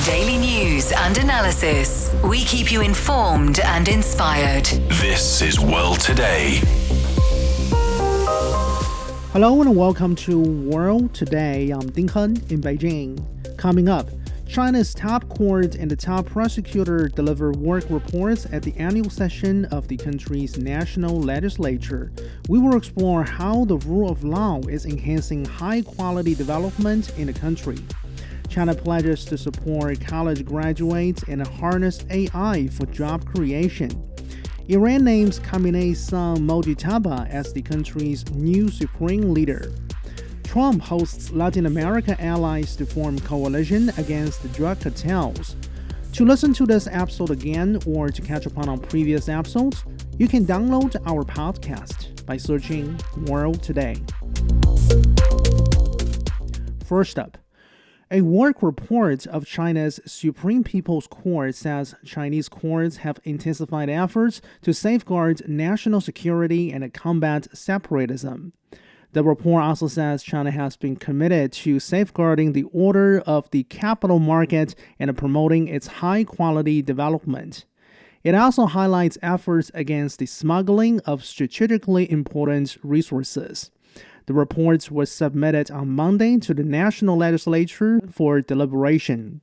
Daily news and analysis. We keep you informed and inspired. This is World Today. Hello and welcome to World Today. I'm Ding Hen in Beijing. Coming up, China's top court and the top prosecutor deliver work reports at the annual session of the country's national legislature. We will explore how the rule of law is enhancing high-quality development in the country. China pledges to support college graduates and harness AI for job creation. Iran names Khamenei's son Mojtaba as the country's new supreme leader. Trump hosts Latin America allies to form coalition against the drug cartels. To listen to this episode again or to catch up on previous episodes, you can download our podcast by searching World Today. First up, a work report of China's Supreme People's Court says Chinese courts have intensified efforts to safeguard national security and combat separatism. The report also says China has been committed to safeguarding the order of the capital market and promoting its high-quality development. It also highlights efforts against the smuggling of strategically important resources. The report was submitted on Monday to the national legislature for deliberation.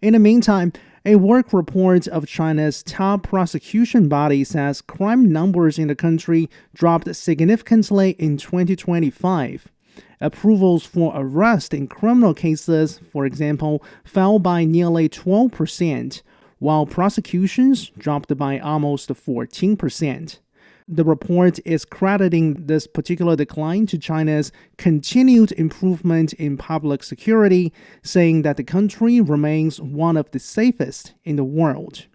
In the meantime, a work report of China's top prosecution body says crime numbers in the country dropped significantly in 2025. Approvals for arrest in criminal cases, for example, fell by nearly 12%, while prosecutions dropped by almost 14%. The report is crediting this particular decline to China's continued improvement in public security, saying that the country remains one of the safest in the world.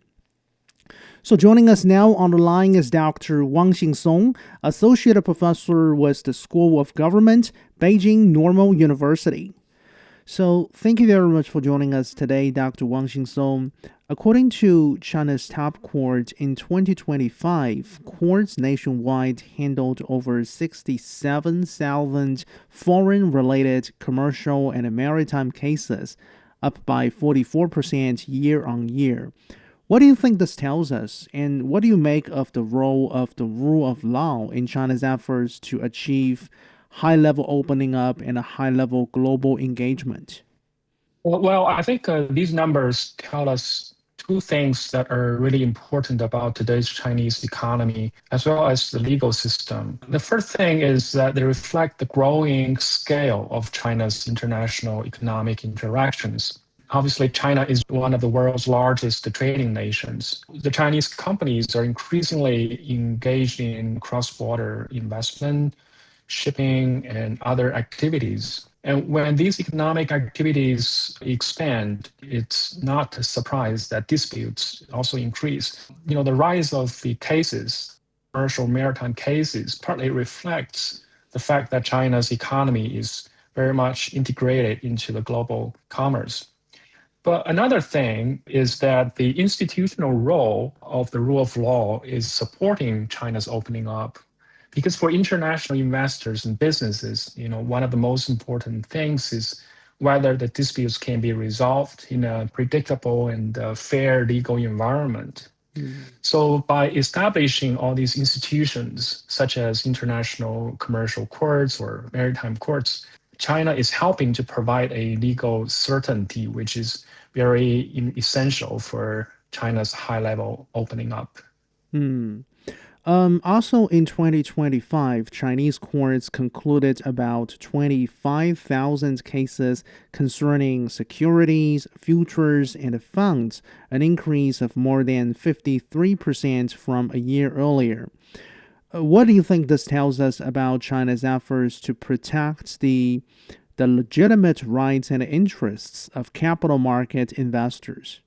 So joining us now on the line is Dr. Wang Xingsong, Associate Professor with the School of Government, Beijing Normal University. So thank you very much for joining us today, Dr. Wang Xingsong. According to China's top court, in 2025, courts nationwide handled over 67,000 foreign-related commercial and maritime cases, up by 44% year-on-year. What do you think this tells us, and what do you make of the role of the rule of law in China's efforts to achieve high-level opening up and a high-level global engagement? Well, I think these numbers tell us two things that are really important about today's Chinese economy, as well as the legal system. The first thing is that they reflect the growing scale of China's international economic interactions. Obviously, China is one of the world's largest trading nations. The Chinese companies are increasingly engaged in cross-border investment, shipping, and other activities. And when these economic activities expand, it's not a surprise that disputes also increase. The rise of the cases, commercial maritime cases, partly reflects the fact that China's economy is very much integrated into the global commerce. But another thing is that the institutional role of the rule of law is supporting China's opening up. Because for international investors and businesses, one of the most important things is whether the disputes can be resolved in a predictable and fair legal environment. So by establishing all these institutions, such as international commercial courts or maritime courts, China is helping to provide a legal certainty, which is very essential for China's high-level opening up. Also in 2025, Chinese courts concluded about 25,000 cases concerning securities, futures, and funds, an increase of more than 53% from a year earlier. What do you think this tells us about China's efforts to protect the legitimate rights and interests of capital market investors?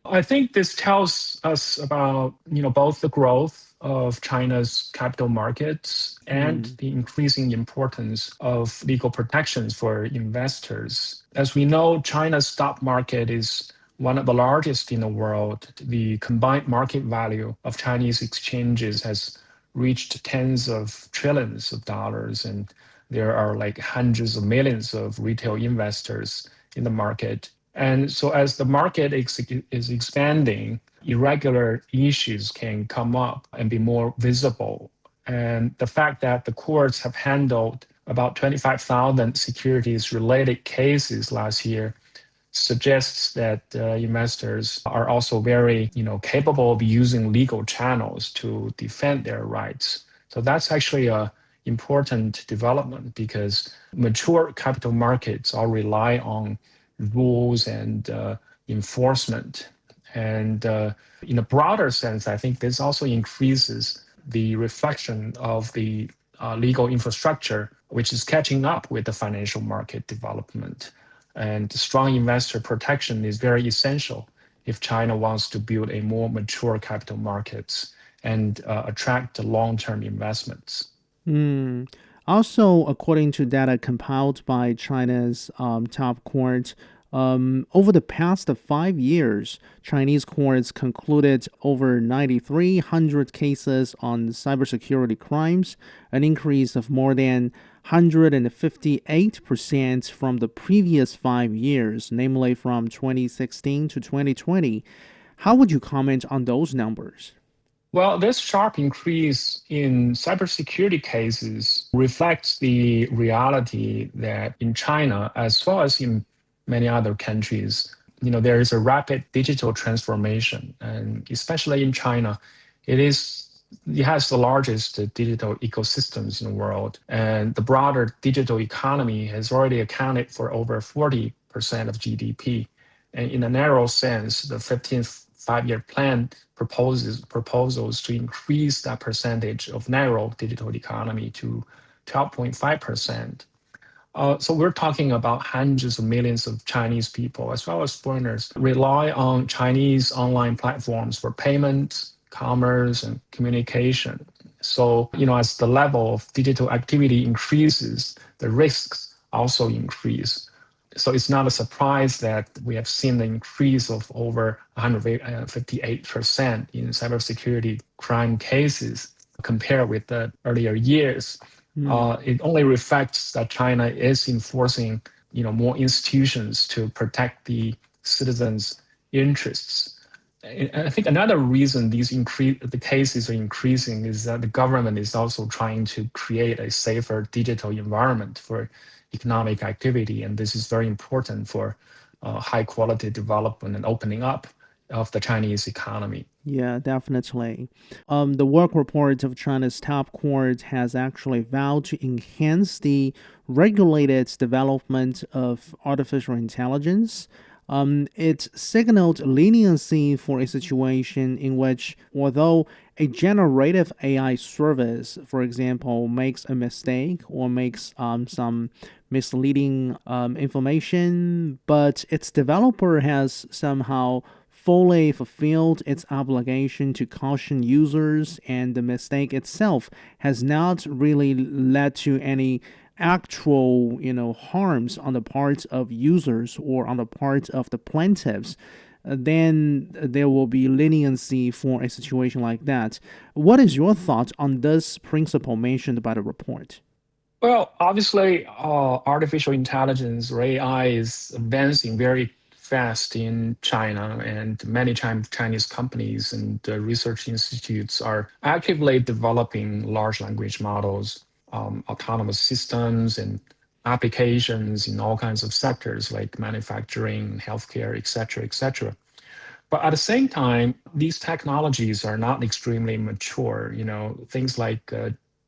I think this tells us about, both the growth of China's capital markets and the increasing importance of legal protections for investors. As we know, China's stock market is one of the largest in the world. The combined market value of Chinese exchanges has reached tens of trillions of dollars, and there are like hundreds of millions of retail investors in the market. And so as the market is expanding, irregular issues can come up and be more visible. And the fact that the courts have handled about 25,000 securities related cases last year suggests that investors are also very, capable of using legal channels to defend their rights. So that's actually a important development because mature capital markets all rely on rules and enforcement. And in a broader sense, I think this also increases the reflection of the legal infrastructure, which is catching up with the financial market development. And strong investor protection is very essential if China wants to build a more mature capital markets and attract long-term investments. Hmm. Also, according to data compiled by China's top court, over the past 5 years, Chinese courts concluded over 9,300 cases on cybersecurity crimes, an increase of more than 158% from the previous 5 years, namely from 2016 to 2020. How would you comment on those numbers? Well, this sharp increase in cybersecurity cases reflects the reality that in China, as well as in many other countries, there is a rapid digital transformation, and especially in China, it has the largest digital ecosystems in the world, and the broader digital economy has already accounted for over 40% of GDP. And in a narrow sense, the 15th five-year plan proposals to increase that percentage of narrow digital economy to 12.5%. So we're talking about hundreds of millions of Chinese people, as well as foreigners, rely on Chinese online platforms for payments, commerce, and communication. So, as the level of digital activity increases, the risks also increase. So it's not a surprise that we have seen an increase of over 158% in cybersecurity crime cases compared with the earlier years. It only reflects that China is enforcing, more institutions to protect the citizens' interests. I think another reason the cases are increasing is that the government is also trying to create a safer digital environment for economic activity, and this is very important for high quality development and opening up of the Chinese economy. Yeah, definitely. The work report of China's top court has actually vowed to enhance the regulated development of artificial intelligence. It signaled leniency for a situation in which, although a generative AI service, for example, makes a mistake or makes some misleading information, but its developer has somehow fully fulfilled its obligation to caution users, and the mistake itself has not really led to any actual, harms on the part of users or on the part of the plaintiffs, then there will be leniency for a situation like that. What is your thought on this principle mentioned by the report? Well, obviously, artificial intelligence or AI is advancing very fast in China, and many Chinese companies and research institutes are actively developing large language models, autonomous systems, and applications in all kinds of sectors like manufacturing, healthcare, et cetera, et cetera. But at the same time, these technologies are not extremely mature. Things like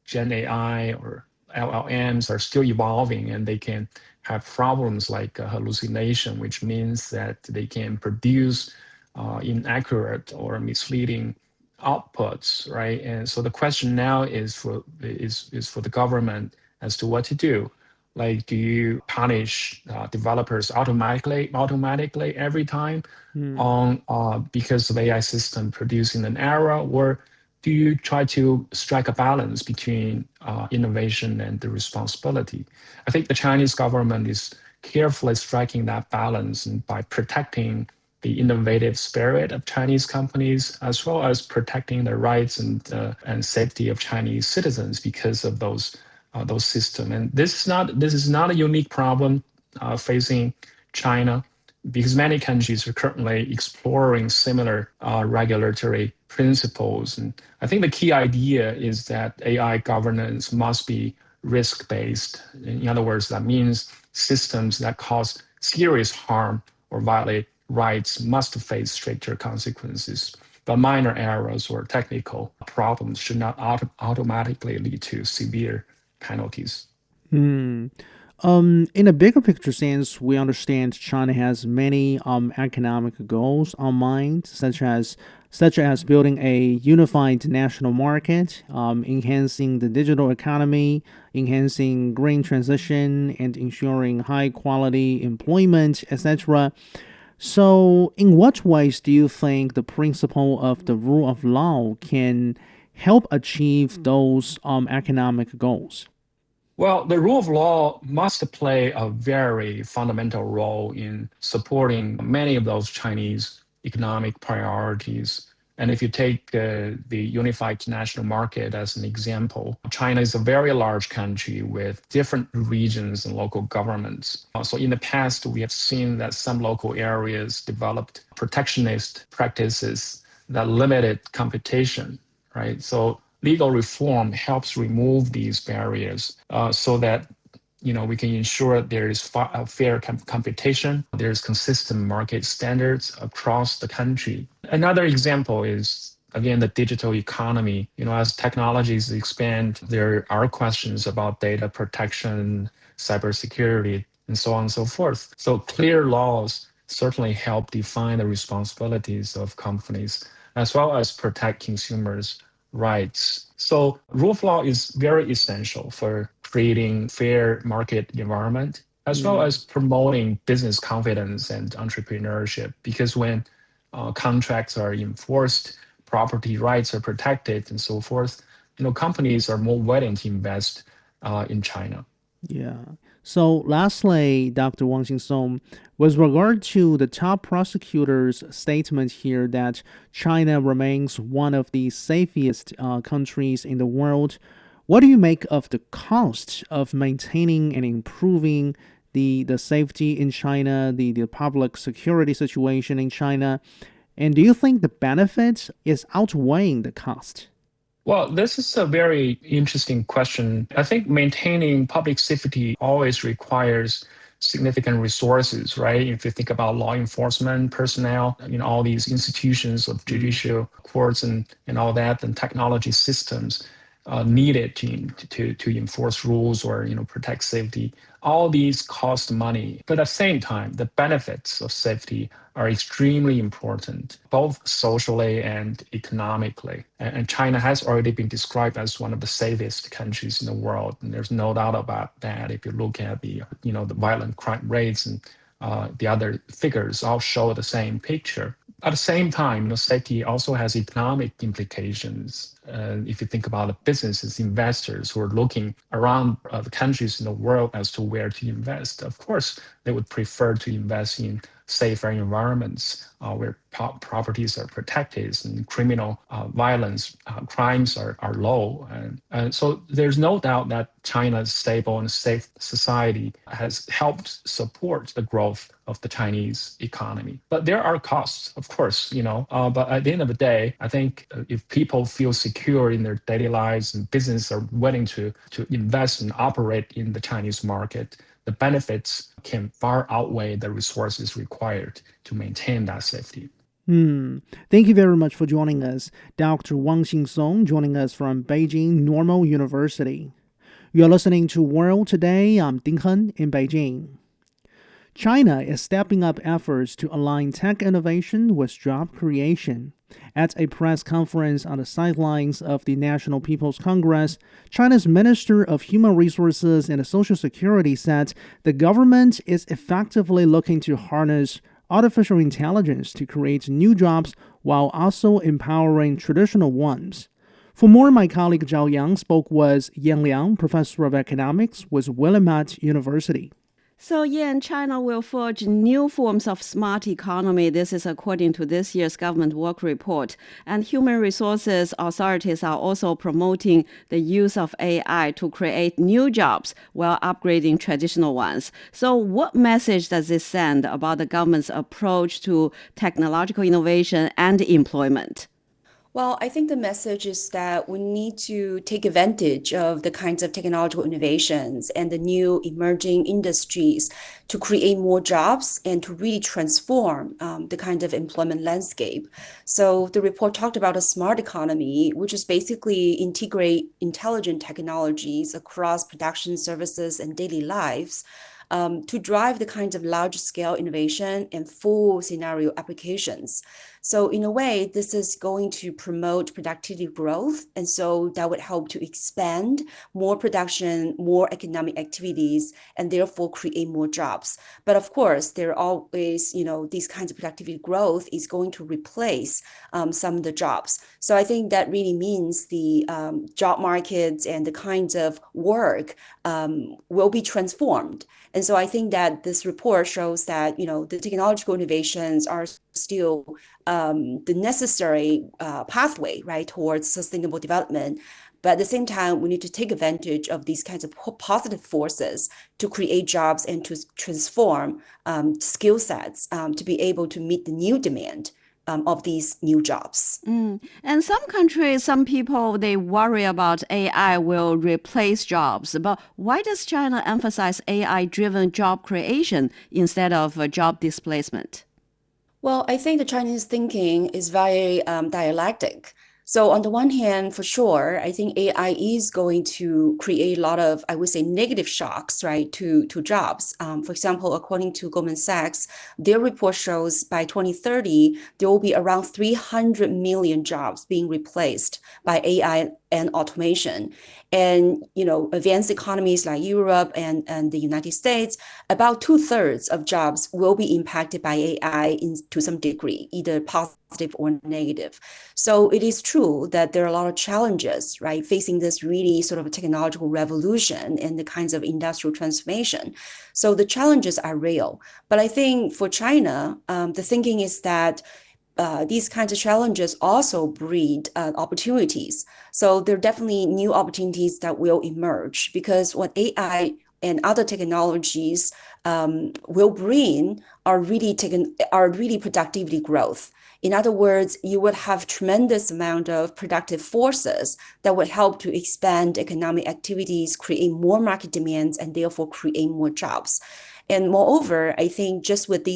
Gen AI or LLMs are still evolving, and they can have problems like hallucination, which means that they can produce inaccurate or misleading outputs, right? And so the question now is for the government as to what to do. Like, do you punish developers automatically every time on because of AI system producing an error, or do you try to strike a balance between innovation and the responsibility? I think the Chinese government is carefully striking that balance and by protecting the innovative spirit of Chinese companies, as well as protecting the rights and safety of Chinese citizens because of those systems. And this is not a unique problem facing China. because many countries are currently exploring similar regulatory principles. And I think the key idea is that AI governance must be risk-based. In other words, that means systems that cause serious harm or violate rights must face stricter consequences. But minor errors or technical problems should not automatically lead to severe penalties. In a bigger picture sense, we understand China has many economic goals on mind, such as building a unified national market, enhancing the digital economy, enhancing green transition, and ensuring high quality employment, etc. So, in what ways do you think the principle of the rule of law can help achieve those economic goals? Well, the rule of law must play a very fundamental role in supporting many of those Chinese economic priorities. And if you take the unified national market as an example, China is a very large country with different regions and local governments. So in the past, we have seen that some local areas developed protectionist practices that limited competition, right? So legal reform helps remove these barriers so that we can ensure there is fair competition, there's consistent market standards across the country. Another example is, again, the digital economy. As technologies expand, there are questions about data protection, cybersecurity, and so on and so forth. So clear laws certainly help define the responsibilities of companies as well as protect consumers' rights. So rule of law is very essential for creating fair market environment as well as promoting business confidence and entrepreneurship. Because when contracts are enforced, property rights are protected, and so forth, companies are more willing to invest in China. Yeah. So lastly, Dr. Wang Xingsong, with regard to the top prosecutor's statement here that China remains one of the safest countries in the world, what do you make of the cost of maintaining and improving the safety in China, the public security situation in China? And do you think the benefit is outweighing the cost? Well, this is a very interesting question. I think maintaining public safety always requires significant resources, right? If you think about law enforcement personnel, all these institutions of judicial courts and all that, and technology systems needed to enforce rules or protect safety. All these cost money, but at the same time, the benefits of safety are extremely important, both socially and economically. And China has already been described as one of the safest countries in the world, and there's no doubt about that. If you look at the the violent crime rates and the other figures, all show the same picture. At the same time, safety also has economic implications. If you think about the businesses, investors who are looking around the countries in the world as to where to invest, of course, they would prefer to invest in safer environments where properties are protected and criminal violence, crimes are low. And so there's no doubt that China's stable and safe society has helped support the growth of the Chinese economy. But there are costs, of course, but at the end of the day, I think if people feel secure in their daily lives and businesses are willing to invest and operate in the Chinese market, the benefits can far outweigh the resources required to maintain that safety. Thank you very much for joining us. Dr. Wang Xingsong joining us from Beijing Normal University. You are listening to World Today. I'm Ding Hen in Beijing. China is stepping up efforts to align tech innovation with job creation. At a press conference on the sidelines of the National People's Congress, China's Minister of Human Resources and Social Security said the government is effectively looking to harness artificial intelligence to create new jobs while also empowering traditional ones. For more, my colleague Zhao Yang spoke with Yan Liang, professor of economics with Willamette University. So, yeah, and China will forge new forms of smart economy. This is according to this year's government work report. And human resources authorities are also promoting the use of AI to create new jobs while upgrading traditional ones. So, what message does this send about the government's approach to technological innovation and employment? Well, I think the message is that we need to take advantage of the kinds of technological innovations and the new emerging industries to create more jobs and to really transform the kind of employment landscape. So the report talked about a smart economy, which is basically integrate intelligent technologies across production services and daily lives. To drive the kinds of large-scale innovation and full scenario applications. So in a way, this is going to promote productivity growth. And so that would help to expand more production, more economic activities, and therefore create more jobs. But of course, there are always, these kinds of productivity growth is going to replace some of the jobs. So I think that really means the job markets and the kinds of work will be transformed. And so I think that this report shows that, the technological innovations are still the necessary pathway, right, towards sustainable development. But at the same time, we need to take advantage of these kinds of positive forces to create jobs and to transform skill sets to be able to meet the new demand of these new jobs. And some countries, some people, they worry about AI will replace jobs. But why does China emphasize AI-driven job creation instead of job displacement? Well, I think the Chinese thinking is very dialectic. So on the one hand, for sure, I think AI is going to create a lot of, I would say, negative shocks, right, to jobs. For example, according to Goldman Sachs, their report shows by 2030, there will be around 300 million jobs being replaced by AI and automation. And, advanced economies like Europe and the United States, about 2/3 of jobs will be impacted by AI to some degree, either positive or negative. So it is true that there are a lot of challenges, right, facing this really sort of a technological revolution and the kinds of industrial transformation. So the challenges are real. But I think for China, the thinking is that these kinds of challenges also breed opportunities. So there are definitely new opportunities that will emerge because what AI and other technologies will bring are really productivity growth. In other words, you would have tremendous amount of productive forces that would help to expand economic activities, create more market demands, and therefore create more jobs. And moreover, I think just with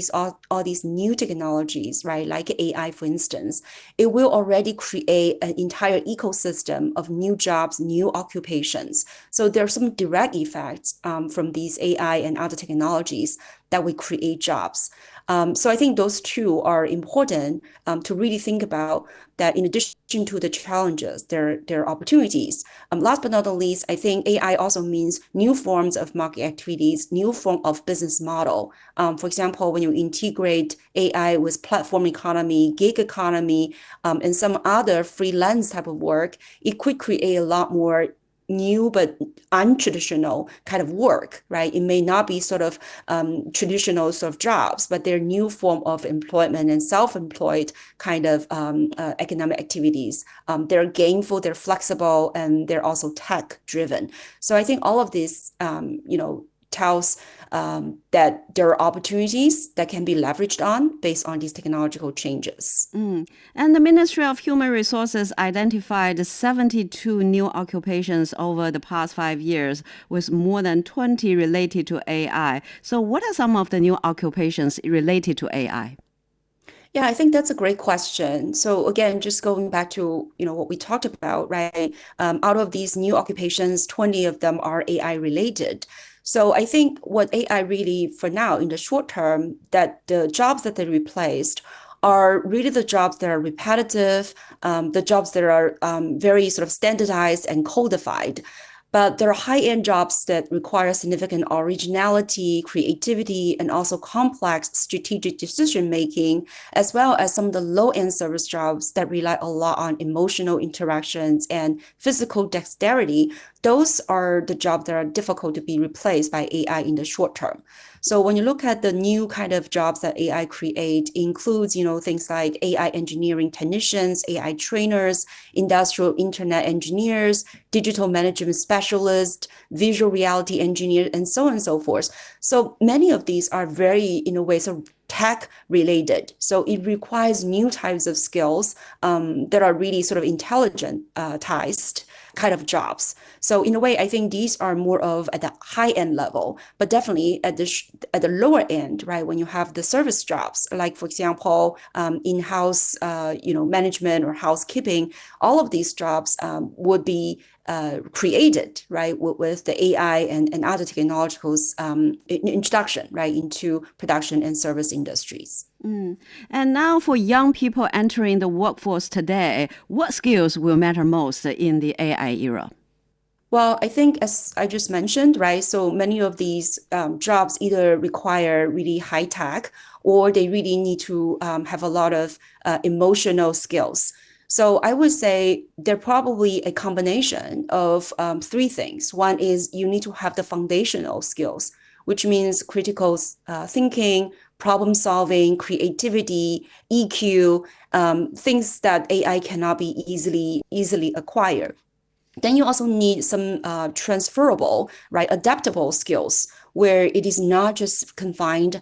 all these new technologies, right, like AI, for instance, it will already create an entire ecosystem of new jobs, new occupations. So there are some direct effects from these AI and other technologies that will create jobs. So I think those two are important to really think about that in addition to the challenges, there are opportunities. Last but not least, I think AI also means new forms of market activities, new form of business model. For example, when you integrate AI with platform economy, gig economy, and some other freelance type of work, it could create a lot more new but untraditional kind of work, right? It may not be sort of traditional sort of jobs, but they're new form of employment and self-employed kind of economic activities. They're gainful, they're flexible, and they're also tech-driven. So I think all of this, tells that there are opportunities that can be leveraged on based on these technological changes. And the Ministry of Human Resources identified 72 new occupations over the past 5 years, with more than 20 related to AI. So what are some of the new occupations related to AI? Yeah, I think that's a great question. So again, just going back to what we talked about, right? Out of these new occupations, 20 of them are AI related. So I think what AI really, for now, in the short term, that the jobs that they replaced are really the jobs that are repetitive, the jobs that are very sort of standardized and codified. But there are high-end jobs that require significant originality, creativity, and also complex strategic decision-making, as well as some of the low-end service jobs that rely a lot on emotional interactions and physical dexterity. Those are the jobs that are difficult to be replaced by AI in the short term. So when you look at the new kind of jobs that AI create, includes, things like AI engineering technicians, AI trainers, industrial internet engineers, digital management specialists, visual reality engineers, and so on and so forth. So many of these are very, in a way, sort of tech related. So it requires new types of skills that are really sort of intelligentized kind of jobs. So in a way, I think these are more of at the high end level, but definitely at the lower end, right? When you have the service jobs, like for example, in-house, management or housekeeping, all of these jobs would be created, right, with the AI and other technological introduction, right, into production and service industries. And now for young people entering the workforce today, what skills will matter most in the AI era? Well, I think as I just mentioned, right, so many of these jobs either require really high tech or they really need to have a lot of emotional skills. So I would say they're probably a combination of three things. One is you need to have the foundational skills, which means critical thinking, problem solving, creativity, EQ, things that AI cannot be easily acquired. Then you also need some transferable, right, adaptable skills where it is not just confined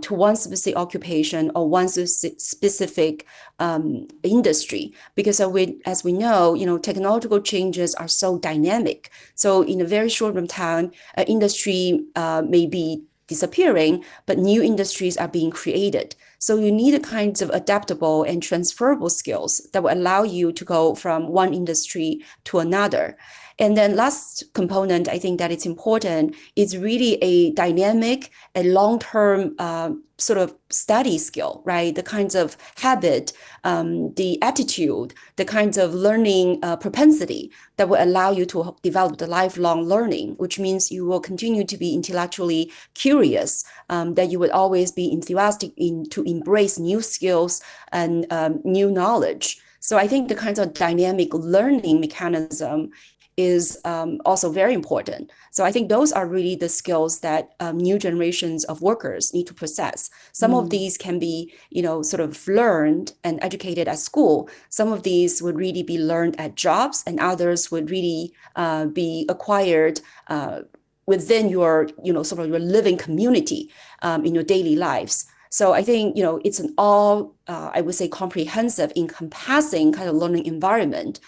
to one specific occupation or one specific industry, because as we know, technological changes are so dynamic. So in a very short time, an industry may be disappearing, but new industries are being created. So you need the kinds of adaptable and transferable skills that will allow you to go from one industry to another. And then last component, I think that it's important, is really a dynamic, a long-term sort of study skill, right? The kinds of habit, the attitude, the kinds of learning propensity that will allow you to develop the lifelong learning, which means you will continue to be intellectually curious, that you will always be enthusiastic to embrace new skills and new knowledge. So I think the kinds of dynamic learning mechanism is also very important. So I think those are really the skills that new generations of workers need to possess. Some of these can be, sort of learned and educated at school. Some of these would really be learned at jobs, and others would really be acquired within your, sort of your living community in your daily lives. So I think, it's an all, I would say, comprehensive, encompassing kind of learning environment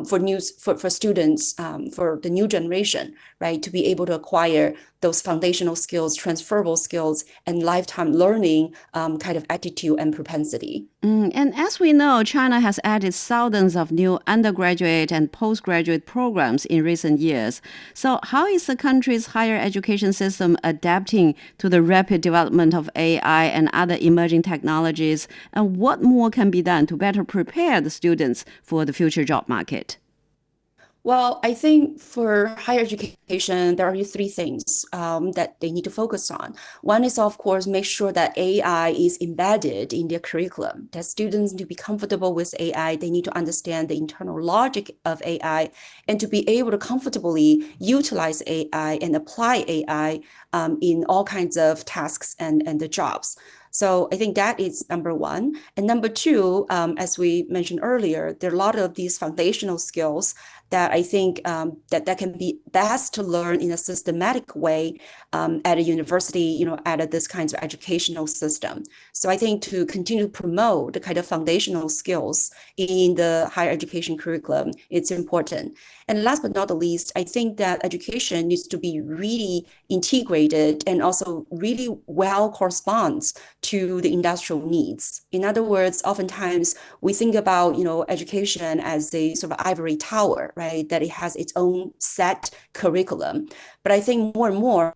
for students, for the new generation, right, to be able to acquire those foundational skills, transferable skills, and lifetime learning kind of attitude and propensity. And as we know, China has added thousands of new undergraduate and postgraduate programs in recent years. So how is the country's higher education system adapting to the rapid development of AI and other emerging technologies? And what more can be done to better prepare the students for the future job market? Well, I think for higher education, there are three things that they need to focus on. One is, of course, make sure that AI is embedded in their curriculum, that students need to be comfortable with AI. They need to understand the internal logic of AI and to be able to comfortably utilize AI and apply AI in all kinds of tasks and the jobs. So I think that is number one. And number two, as we mentioned earlier, there are a lot of these foundational skills that I think that can be best to learn in a systematic way at a university, at this kind of educational system. So I think to continue to promote the kind of foundational skills in the higher education curriculum, it's important. And last but not the least, I think that education needs to be really integrated and also really well corresponds to the industrial needs. In other words, oftentimes we think about, education as a sort of ivory tower, right? That it has its own set curriculum. But I think more and more,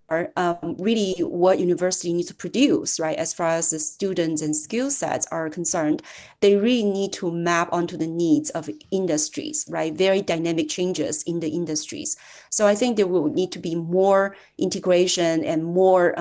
really what university needs to produce, right, as far as the students and skill sets are concerned, they really need to map onto the needs of industries, right? Very dynamic changes in the industries. So I think there will need to be more integration and more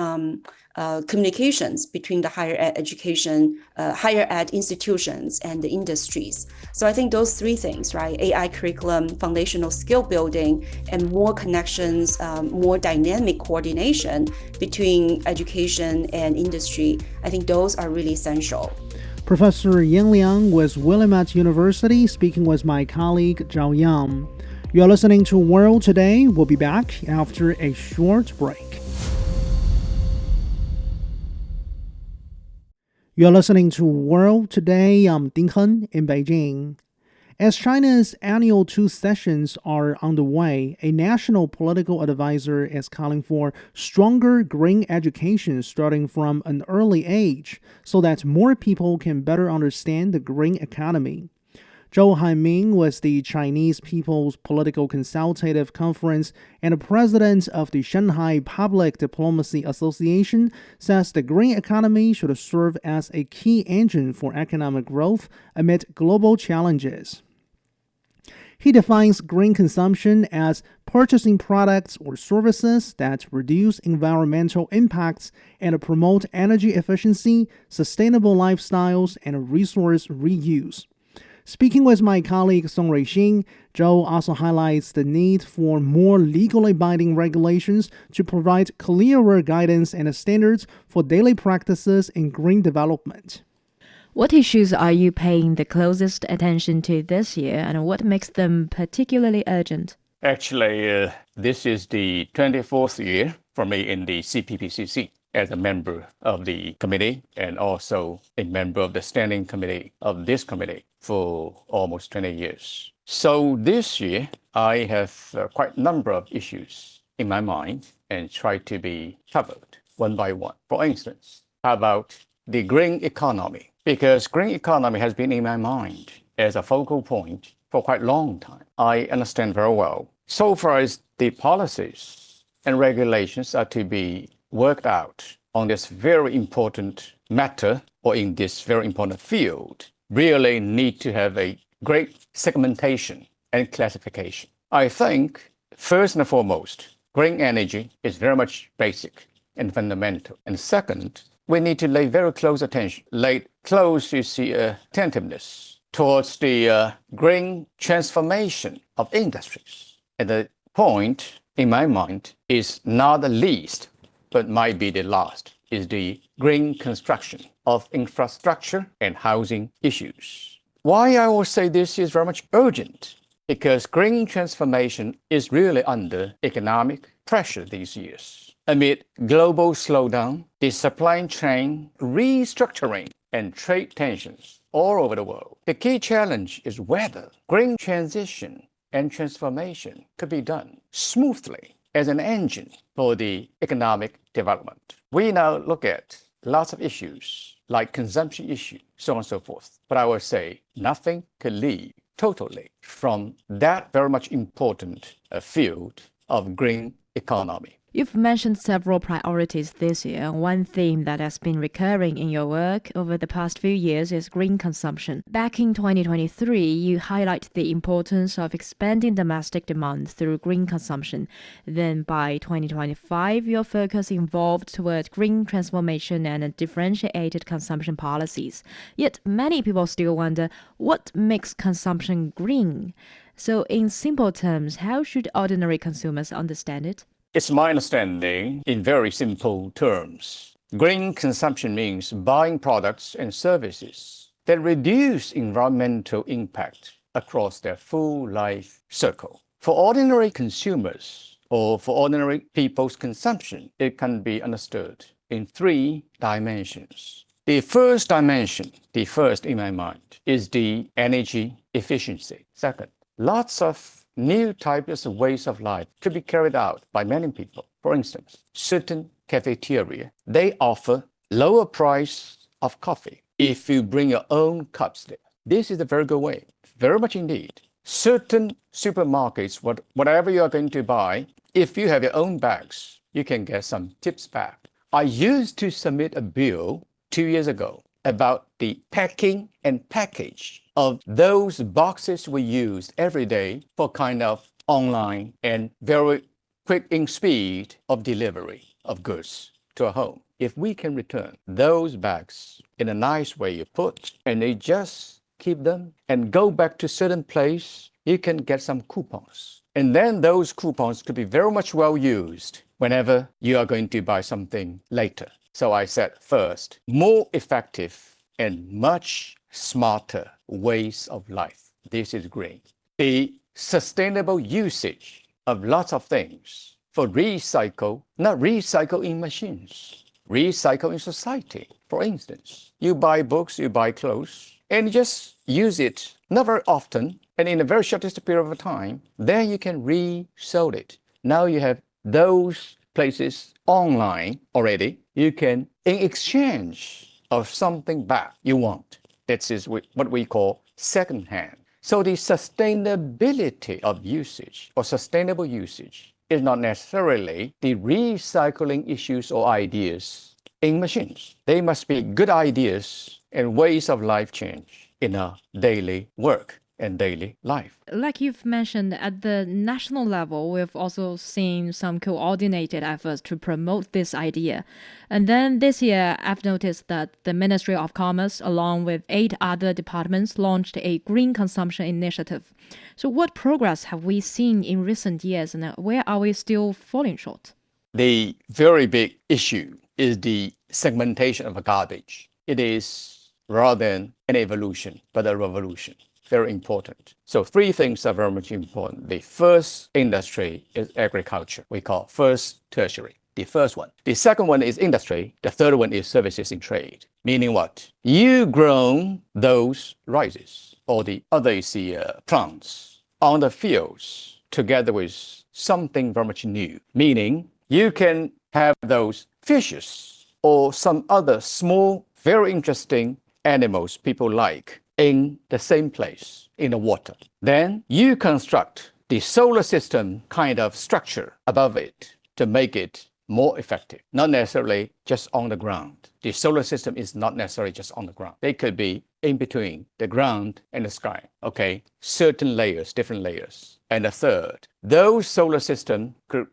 communications between the higher ed education, higher ed institutions and the industries. So I think those three things, right? AI curriculum, foundational skill building, and more connections, more dynamic coordination between education and industry. I think those are really essential. Professor Yan Liang was Willamette University, speaking with my colleague Zhao Yang. You are listening to World Today. We'll be back after a short break. You're listening to World Today. I'm Ding Hen in Beijing. As China's annual two sessions are underway, a national political advisor is calling for stronger green education starting from an early age so that more people can better understand the green economy. Zhou Hanmin was the Chinese People's Political Consultative Conference and the president of the Shanghai Public Diplomacy Association, says the green economy should serve as a key engine for economic growth amid global challenges. He defines green consumption as purchasing products or services that reduce environmental impacts and promote energy efficiency, sustainable lifestyles, and resource reuse. Speaking with my colleague Song Ruixing, Zhou also highlights the need for more legally binding regulations to provide clearer guidance and standards for daily practices in green development. What issues are you paying the closest attention to this year, and what makes them particularly urgent? Actually, this is the 24th year for me in the CPPCC as a member of the committee and also a member of the standing committee of this committee for almost 20 years. So this year, I have quite a number of issues in my mind and try to be covered one by one. For instance, how about the green economy? Because green economy has been in my mind as a focal point for quite a long time. I understand very well. So far as the policies and regulations are to be worked out on this very important matter or in this very important field, really need to have a great segmentation and classification. I think, first and foremost, green energy is very much basic and fundamental. And second, we need to lay very close attention, attentiveness towards the green transformation of industries. And the point, in my mind, is not the least, but might be the last, is the green construction of infrastructure and housing issues. Why I will say this is very much urgent? Because green transformation is really under economic pressure these years. Amid global slowdown, the supply chain restructuring, and trade tensions all over the world, the key challenge is whether green transition and transformation could be done smoothly as an engine for the economic development. We now look at lots of issues like consumption issue, so on and so forth. But I would say nothing can leave totally from that very much important field of green economy. You've mentioned several priorities this year. One theme that has been recurring in your work over the past few years is green consumption. Back in 2023, you highlight the importance of expanding domestic demand through green consumption. Then by 2025, your focus evolved toward green transformation and differentiated consumption policies. Yet many people still wonder, what makes consumption green? So in simple terms, how should ordinary consumers understand it? It's my understanding, in very simple terms, green consumption means buying products and services that reduce environmental impact across their full life circle. For ordinary consumers or for ordinary people's consumption, it can be understood in three dimensions. The first dimension, the first in my mind, is the energy efficiency. Second, lots of new types of ways of life could be carried out by many people. For instance, certain cafeteria, they offer lower price of coffee if you bring your own cups there. This is a very good way, very much indeed. Certain supermarkets, whatever you are going to buy, if you have your own bags, you can get some tips back. I used to submit a bill 2 years ago about the packing and package of those boxes we use every day for kind of online and very quick in speed of delivery of goods to a home. if we can return those bags in a nice way you put, and you just keep them and go back to certain place, you can get some coupons. And then those coupons could be very much well used whenever you are going to buy something later. So I said first, more effective and much smarter ways of life. This is green. The sustainable usage of lots of things for recycle, not recycle in machines, recycle in society. For instance, you buy books, you buy clothes, and you just use it not very often and in a very shortest period of time, then you can resell it. Now you have those places online already. You can, in exchange of something back you want, that is what we call secondhand. So the sustainability of usage or sustainable usage is not necessarily the recycling issues or ideas in machines. They must be good ideas and ways of life change in our daily work and daily life. Like you've mentioned, at the national level, we've also seen some coordinated efforts to promote this idea. And then this year, I've noticed that the Ministry of Commerce, along with 8 other departments, launched a green consumption initiative. So what progress have we seen in recent years, and where are we still falling short? The very big issue is the segmentation of garbage. It is rather than an evolution, but a revolution. Very important. So 3 things are very much important. The first industry is agriculture. We call first tertiary. The first one. The second one is industry. The third one is services in trade. Meaning what? You grow those rices or the other plants on the fields together with something very much new. Meaning you can have those fishes or some other small, very interesting animals people like in the same place, in the water. Then you construct the solar system kind of structure above it to make it more effective, not necessarily just on the ground. The solar system is not necessarily just on the ground. They could be in between the ground and the sky, okay? Certain layers, different layers. And the third, those solar systems could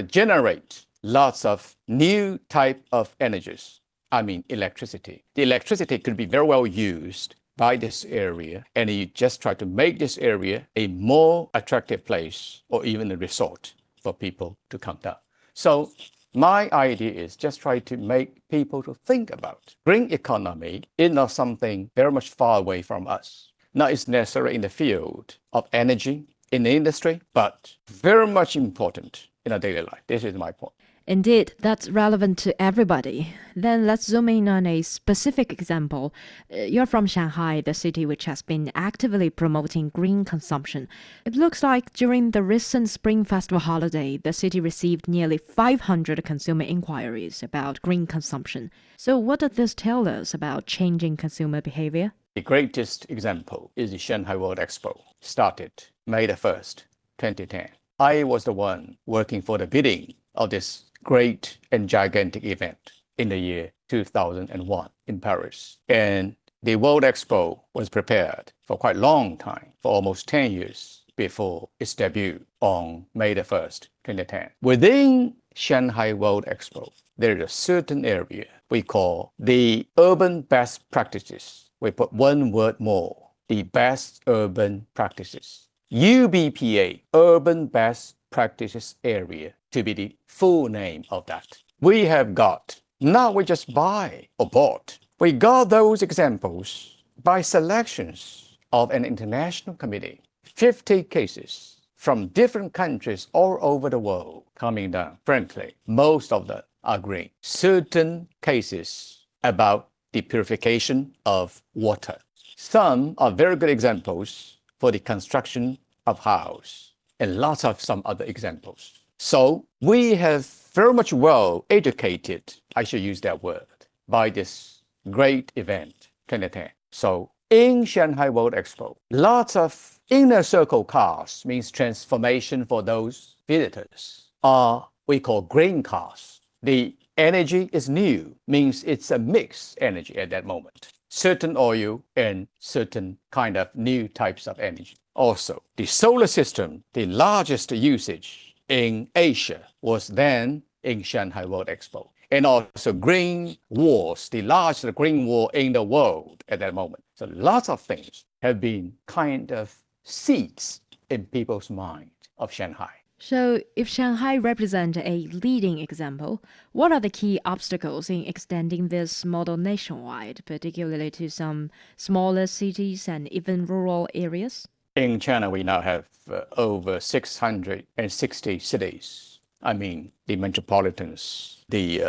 generate lots of new type of energies. I mean, electricity. The electricity could be very well used by this area, and you just try to make this area a more attractive place or even a resort for people to come down. So my idea is just try to make people to think about green economy is not something very much far away from us. Not it's necessary in the field of energy, in the industry, but very much important in our daily life. This is my point. Indeed, that's relevant to everybody. Then let's zoom in on a specific example. You're from Shanghai, the city which has been actively promoting green consumption. It looks like during the recent Spring Festival holiday, the city received nearly 500 consumer inquiries about green consumption. So what does this tell us about changing consumer behavior? The greatest example is the Shanghai World Expo, started May the 1st, 2010. I was the one working for the bidding of this great and gigantic event in the year 2001 in Paris. And the World Expo was prepared for quite a long time, for almost 10 years before its debut on May the 1st, 2010. Within Shanghai World Expo, there is a certain area we call the urban best practices. We put one word more, the best urban practices. UBPA, Urban Best Practices Area, to be the full name of that. We have got, not we just buy or bought, we got those examples by selections of an international committee. 50 cases from different countries all over the world coming down. Frankly, most of them are green. Certain cases about the purification of water. Some are very good examples for the construction of house, and lots of some other examples. So we have very much well educated, I should use that word, by this great event, 2010. So in Shanghai World Expo, lots of inner circle cars, means transformation for those visitors, are we call green cars. The energy is new, means it's a mixed energy at that moment. Certain oil and certain kind of new types of energy. Also, the solar system, the largest usage in Asia was then in Shanghai World Expo. and also green wars, the largest green war in the world at that moment. So lots of things have been kind of seeds in people's mind of Shanghai. So, if Shanghai represents a leading example, what are the key obstacles in extending this model nationwide, particularly to some smaller cities and even rural areas? In China, we now have over 660 cities. I mean, the metropolitans, the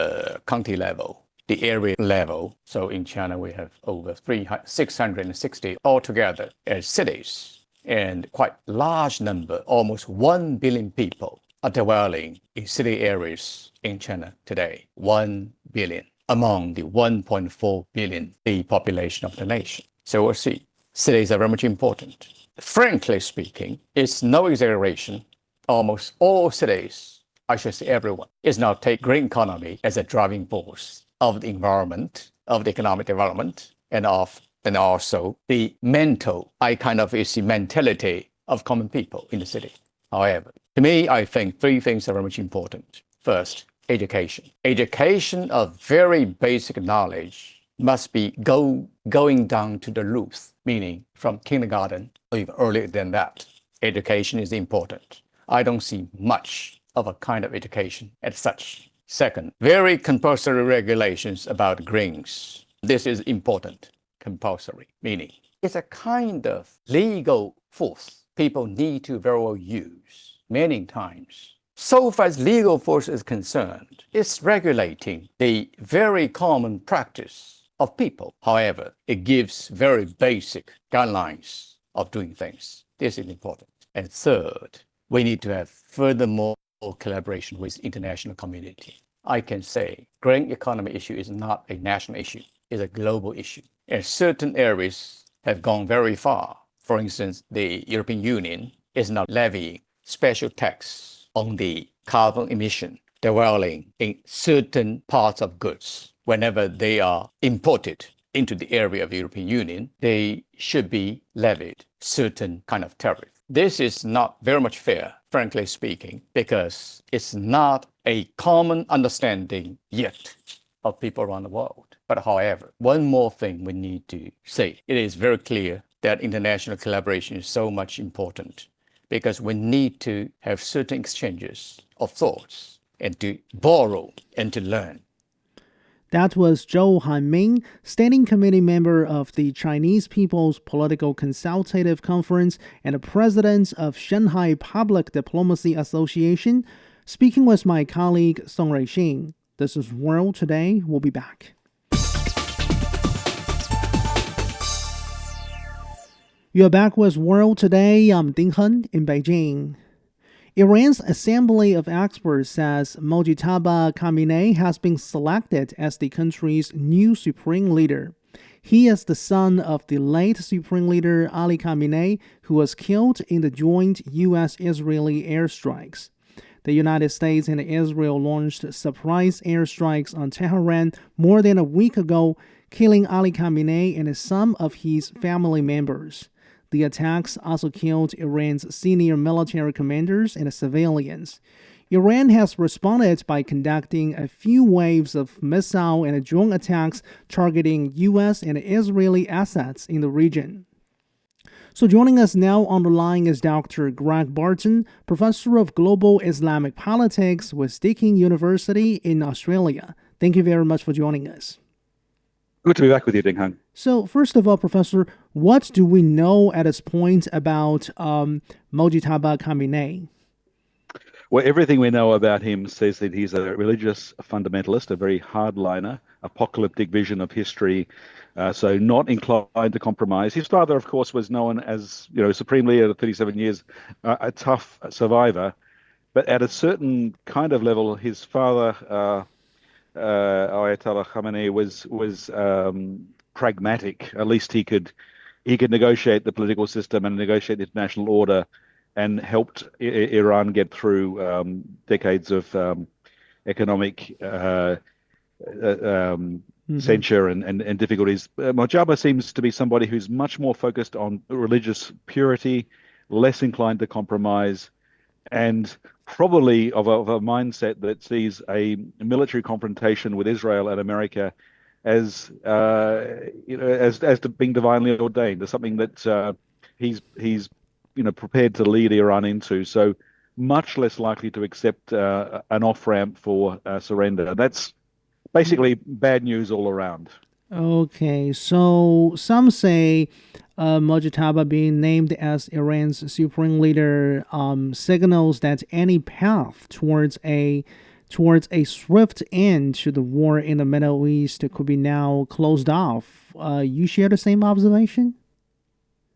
county level, the area level. So in China, we have over 660 altogether as cities. And quite large number, almost 1 billion people are dwelling in city areas in China today. 1 billion among the 1.4 billion, the population of the nation. So we'll see. Cities are very much important. Frankly speaking, it's no exaggeration. Almost all cities, I should say everyone, is now take green economy as a driving force of the environment, of the economic development, and also the mental, mentality of common people in the city. However, to me, I think three things are very much important. First, education. Education of very basic knowledge must be going down to the roots, meaning from kindergarten or even earlier than that. Education is important. I don't see much of a kind of education as such. Second, very compulsory regulations about greens. This is important. Compulsory, meaning it's a kind of legal force people need to very well use many times. So far as legal force is concerned, it's regulating the very common practice of people. However, it gives very basic guidelines of doing things. This is important. And third, we need to have furthermore collaboration with the international community. I can say green economy issue is not a national issue, it's a global issue. And certain areas have gone very far. For instance, the European Union is now levying special tax on the carbon emission dwelling in certain parts of goods. Whenever they are imported into the area of the European Union, they should be levied certain kind of tariff. This is not very much fair, frankly speaking, because it's not a common understanding yet of people around the world. But however, one more thing we need to say, it is very clear that international collaboration is so much important because we need to have certain exchanges of thoughts and to borrow and to learn. That was Zhou Hanmin, Standing Committee member of the Chinese People's Political Consultative Conference and the president of Shanghai Public Diplomacy Association, speaking with my colleague Song Ruixing. This is World Today. We'll be back. You're back with World Today. I'm Ding Hen in Beijing. Iran's Assembly of Experts says Mojtaba Khamenei has been selected as the country's new supreme leader. He is the son of the late supreme leader Ali Khamenei, who was killed in the joint U.S.-Israeli airstrikes. The United States and Israel launched surprise airstrikes on Tehran more than a week ago, killing Ali Khamenei and some of his family members. The attacks also killed Iran's senior military commanders and civilians. Iran has responded by conducting a few waves of missile and drone attacks targeting U.S. and Israeli assets in the region. So joining us now on the line is Dr. Greg Barton, Professor of Global Islamic Politics with Deakin University in Australia. Thank you very much for joining us. Good to be back with you, Ding Heng. So first of all, Professor, what do we know at this point about Mojtaba Khamenei? Well, everything we know about him says that he's a religious fundamentalist, a very hardliner, apocalyptic vision of history, so not inclined to compromise. His father, of course, was known as, supreme leader of 37 years, a tough survivor. But at a certain kind of level, his father, Ayatollah Khamenei, was pragmatic. At least he could negotiate the political system and negotiate the international order, and helped Iran get through decades of economic censure and difficulties. Mojtaba seems to be somebody who's much more focused on religious purity, less inclined to compromise, and probably of a mindset that sees a military confrontation with Israel and America as as to being divinely ordained, as something that he's prepared to lead Iran into. So much less likely to accept an off ramp for surrender. That's basically bad news all around. Okay, so some say Mojtaba being named as Iran's supreme leader signals that any path towards a swift end to the war in the Middle East could be now closed off. You share the same observation?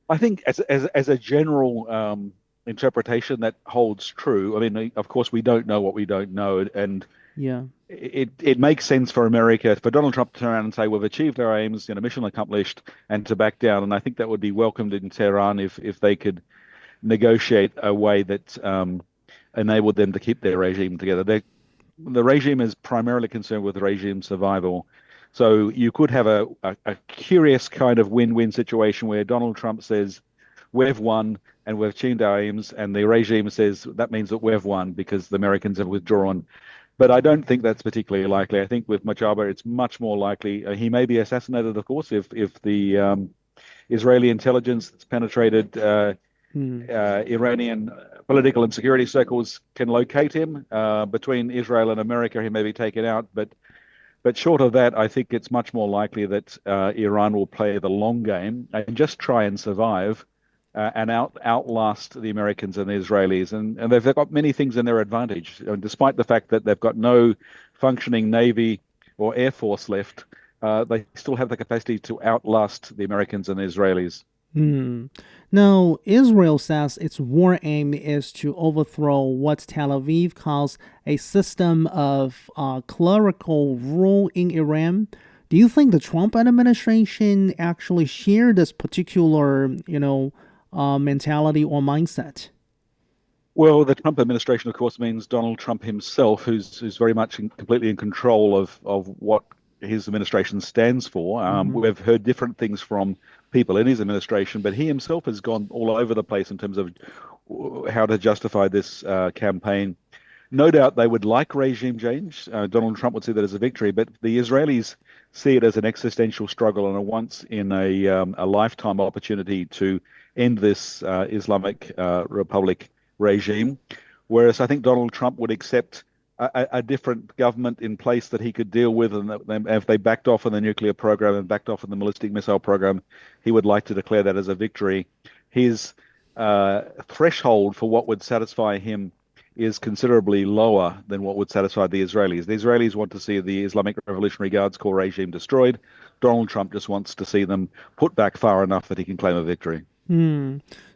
I think as a general interpretation that holds true. I mean, of course, we don't know what we don't know, and Yeah. it makes sense for America, for Donald Trump to turn around and say, we've achieved our aims, mission accomplished, and to back down. And I think that would be welcomed in Tehran if they could negotiate a way that enabled them to keep their regime together. The regime is primarily concerned with regime survival. So you could have a curious kind of win-win situation where Donald Trump says, we've won and we've achieved our aims, and the regime says that means that we've won because the Americans have withdrawn. But I don't think that's particularly likely. I think with Mojtaba, it's much more likely. He may be assassinated, of course, if the Israeli intelligence that's penetrated Iranian political and security circles can locate him. Between Israel and America, he may be taken out. But short of that, I think it's much more likely that Iran will play the long game and just try and survive and outlast the Americans and the Israelis. And they've got many things in their advantage. Despite the fact that they've got no functioning Navy or Air Force left, they still have the capacity to outlast the Americans and the Israelis. Now, Israel says its war aim is to overthrow what Tel Aviv calls a system of clerical rule in Iran. Do you think the Trump administration actually share this particular, mentality or mindset? Well, the Trump administration, of course, means Donald Trump himself, who's very much completely in control of what his administration stands for. We've heard different things from people in his administration, but he himself has gone all over the place in terms of how to justify this campaign. No doubt they would like regime change. Donald Trump would see that as a victory, but the Israelis see it as an existential struggle and a once in a lifetime opportunity to end this Islamic Republic regime. Whereas I think Donald Trump would accept a different government in place that he could deal with, and if they backed off on the nuclear program and backed off on the ballistic missile program, he would like to declare that as a victory. His threshold for what would satisfy him is considerably lower than what would satisfy the Israelis. The Israelis want to see the Islamic Revolutionary Guards Corps regime destroyed. Donald Trump just wants to see them put back far enough that he can claim a victory.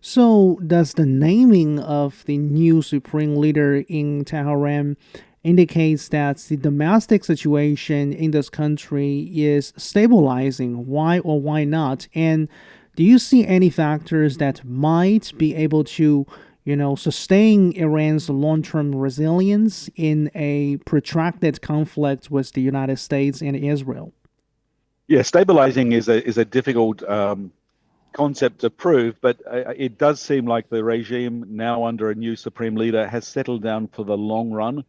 So does the naming of the new supreme leader in Tehran indicates that the domestic situation in this country is stabilizing? Why or why not? And do you see any factors that might be able to, sustain Iran's long-term resilience in a protracted conflict with the United States and Israel? Yeah, stabilizing is a difficult concept to prove, but it does seem like the regime now under a new supreme leader has settled down for the long run.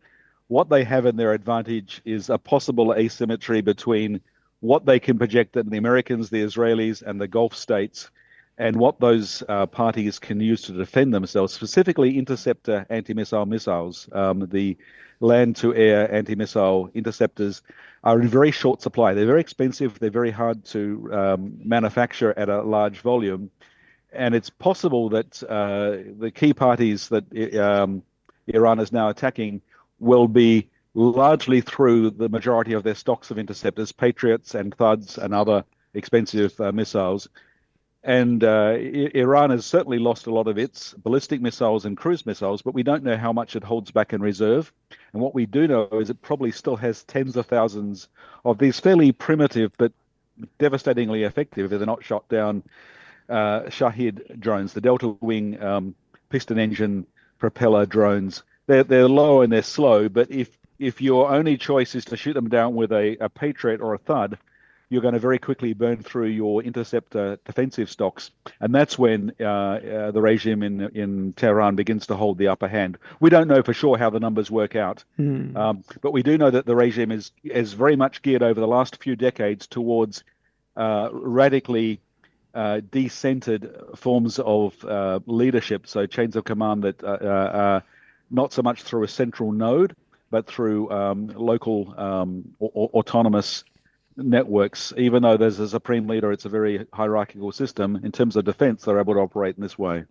What they have in their advantage is a possible asymmetry between what they can project at the Americans, the Israelis, and the Gulf states, and what those parties can use to defend themselves, specifically interceptor anti-missile missiles. The land-to-air anti-missile interceptors are in very short supply. They're very expensive. They're very hard to manufacture at a large volume. And it's possible that the key parties that Iran is now attacking will be largely through the majority of their stocks of interceptors, Patriots and Thuds and other expensive missiles. And Iran has certainly lost a lot of its ballistic missiles and cruise missiles, but we don't know how much it holds back in reserve. And what we do know is it probably still has tens of thousands of these fairly primitive but devastatingly effective, if they're not shot down, Shahid drones, the delta wing piston engine propeller drones. They're low and they're slow, but if your only choice is to shoot them down with a Patriot or a Thud, you're going to very quickly burn through your interceptor defensive stocks. And that's when the regime in Tehran begins to hold the upper hand. We don't know for sure how the numbers work out. But we do know that the regime is very much geared over the last few decades towards radically decentered forms of leadership, so chains of command that are not so much through a central node, but through local autonomous networks. Even though there's a supreme leader, it's a very hierarchical system. In terms of defense, they're able to operate in this way.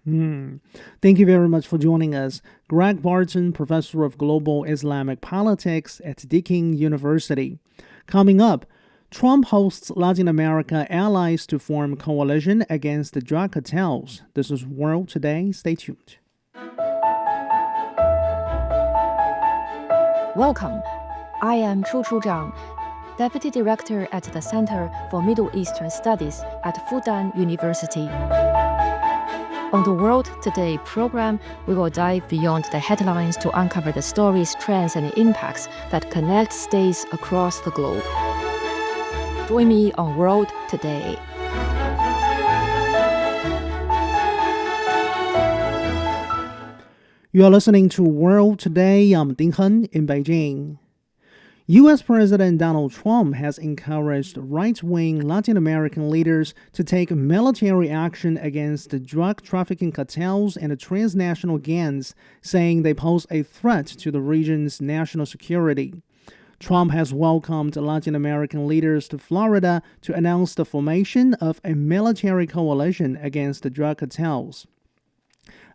Thank you very much for joining us. Greg Barton, Professor of Global Islamic Politics at Deakin University. Coming up, Trump hosts Latin America allies to form coalition against the drug cartels. This is World Today. Stay tuned. Welcome. I am Chu Zhang, Deputy Director at the Center for Middle Eastern Studies at Fudan University. On the World Today program, we will dive beyond the headlines to uncover the stories, trends, and impacts that connect states across the globe. Join me on World Today. You are listening to World Today. I'm Ding Hen in Beijing. U.S. President Donald Trump has encouraged right-wing Latin American leaders to take military action against the drug trafficking cartels and transnational gangs, saying they pose a threat to the region's national security. Trump has welcomed Latin American leaders to Florida to announce the formation of a military coalition against the drug cartels.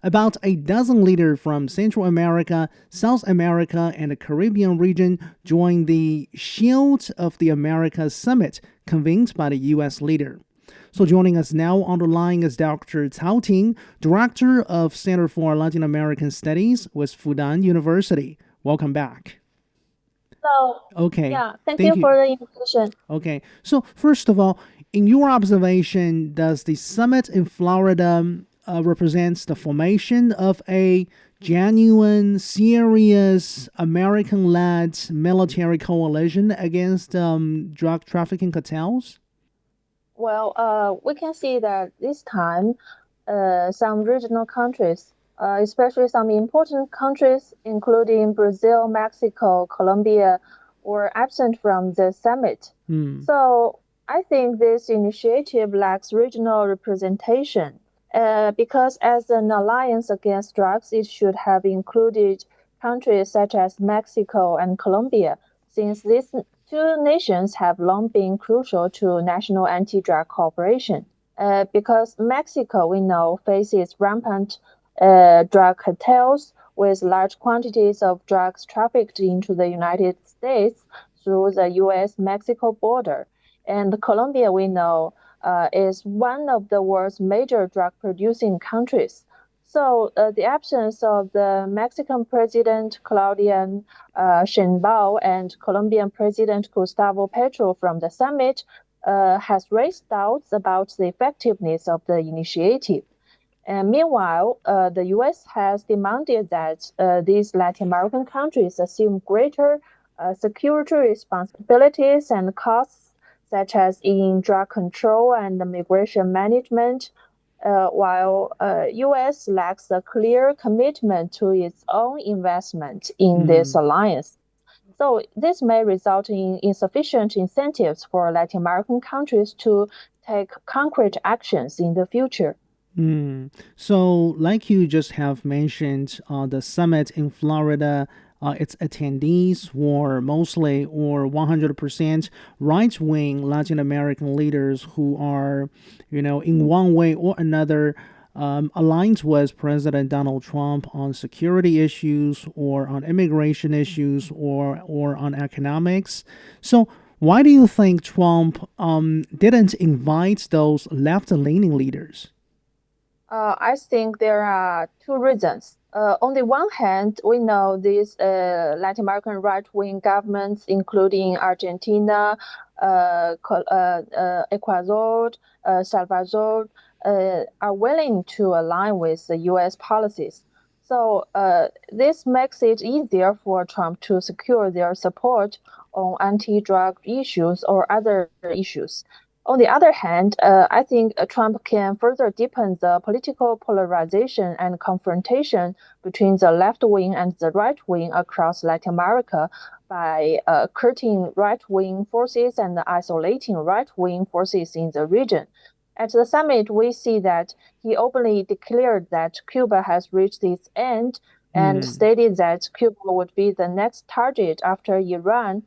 About a dozen leaders from Central America, South America, and the Caribbean region joined the Shield of the Americas Summit convened by the U.S. leader. So joining us now on the line is Dr. Citing, Director of Center for Latin American Studies with Fudan University. Welcome back. Hello. Okay. Yeah, thank you for the invitation. Okay. So first of all, in your observation, does the summit in Florida represents the formation of a genuine, serious, American-led military coalition against drug trafficking cartels? Well, we can see that this time, some regional countries, especially some important countries, including Brazil, Mexico, Colombia, were absent from the summit. So I think this initiative lacks regional representation. Because as an alliance against drugs, it should have included countries such as Mexico and Colombia, since these two nations have long been crucial to national anti-drug cooperation. Because Mexico, we know, faces rampant drug cartels with large quantities of drugs trafficked into the United States through the U.S.-Mexico border. And Colombia, we know, is one of the world's major drug-producing countries. So the absence of the Mexican President Claudia Sheinbaum and Colombian President Gustavo Petro from the summit has raised doubts about the effectiveness of the initiative. And meanwhile, the U.S. has demanded that these Latin American countries assume greater security responsibilities and costs, such as in drug control and migration management, while U.S. lacks a clear commitment to its own investment in this alliance. So this may result in insufficient incentives for Latin American countries to take concrete actions in the future. So, like you just have mentioned, the summit in Florida, its attendees were mostly or 100% right-wing Latin American leaders who are, in one way or another, aligned with President Donald Trump on security issues or on immigration issues or on economics. So why do you think Trump didn't invite those left-leaning leaders? I think there are two reasons. On the one hand, we know these Latin American right-wing governments, including Argentina, Ecuador, Salvador, are willing to align with the U.S. policies. So this makes it easier for Trump to secure their support on anti-drug issues or other issues. On the other hand, I think Trump can further deepen the political polarization and confrontation between the left wing and the right wing across Latin America by curtailing right-wing forces and isolating right-wing forces in the region. At the summit, we see that he openly declared that Cuba has reached its end and stated that Cuba would be the next target after Iran.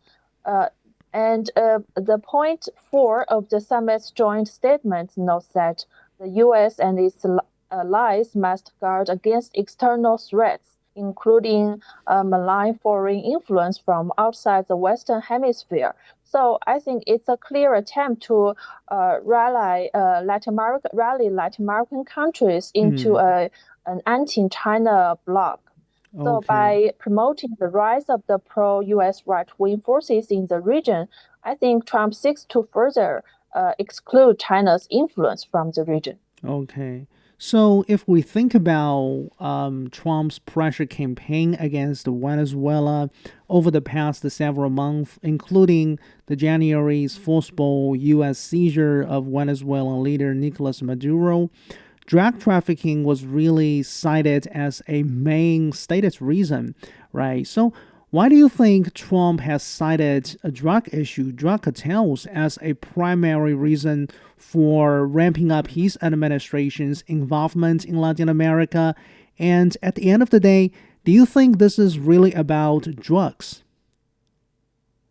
And the point 4 of the summit's joint statement notes that the U.S. and its allies must guard against external threats, including malign foreign influence from outside the Western Hemisphere. So I think it's a clear attempt to rally Latin American countries into an anti-China bloc. So by promoting the rise of the pro-U.S. right-wing forces in the region, I think Trump seeks to further exclude China's influence from the region. Okay. So if we think about Trump's pressure campaign against Venezuela over the past several months, including the January's forcible U.S. seizure of Venezuelan leader Nicolas Maduro, drug trafficking was really cited as a main stated reason, right? So why do you think Trump has cited a drug cartels, as a primary reason for ramping up his administration's involvement in Latin America? And at the end of the day, do you think this is really about drugs?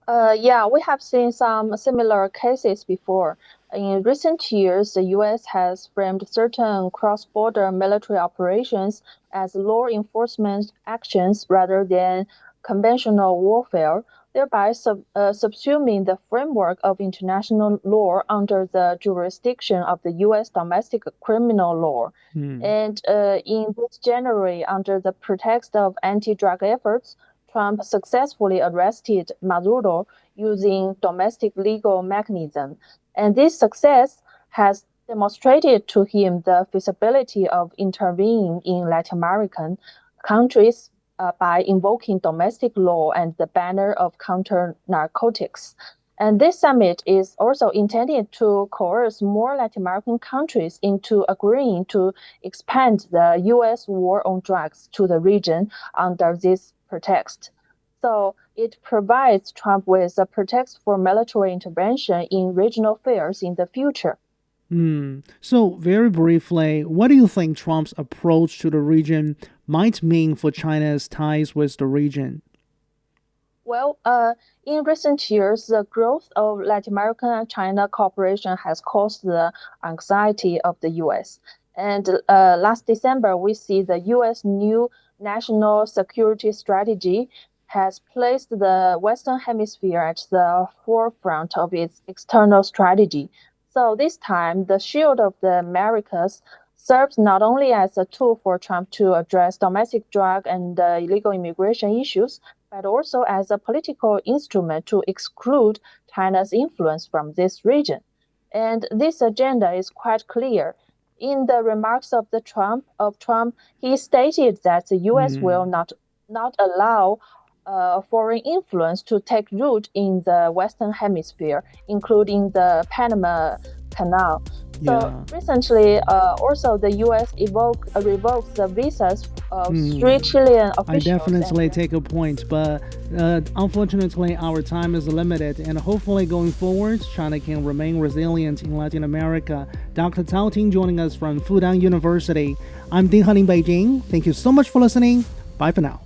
Yeah, we have seen some similar cases before. In recent years, the U.S. has framed certain cross-border military operations as law enforcement actions rather than conventional warfare, thereby subsuming the framework of international law under the jurisdiction of the U.S. domestic criminal law. And in this January, under the pretext of anti-drug efforts, Trump successfully arrested Maduro using domestic legal mechanism. And this success has demonstrated to him the feasibility of intervening in Latin American countries by invoking domestic law and the banner of counter-narcotics. And this summit is also intended to coerce more Latin American countries into agreeing to expand the U.S. war on drugs to the region under this pretext. So it provides Trump with a pretext for military intervention in regional affairs in the future. So very briefly, what do you think Trump's approach to the region might mean for China's ties with the region? Well, in recent years, the growth of Latin American and China cooperation has caused the anxiety of the U.S. And last December, we see the U.S. new national security strategy has placed the Western Hemisphere at the forefront of its external strategy. So this time, the Shield of the Americas serves not only as a tool for Trump to address domestic drug and illegal immigration issues, but also as a political instrument to exclude China's influence from this region. And this agenda is quite clear. In the remarks of Trump, he stated that the U.S. will not allow foreign influence to take root in the Western Hemisphere, including the Panama Canal. So recently, also the U.S. revoked the visas of 3 Chilean officials. I definitely take a point, but unfortunately, our time is limited, and hopefully going forward, China can remain resilient in Latin America. Dr. Cao Ting joining us from Fudan University. I'm Ding Han in Beijing. Thank you so much for listening. Bye for now.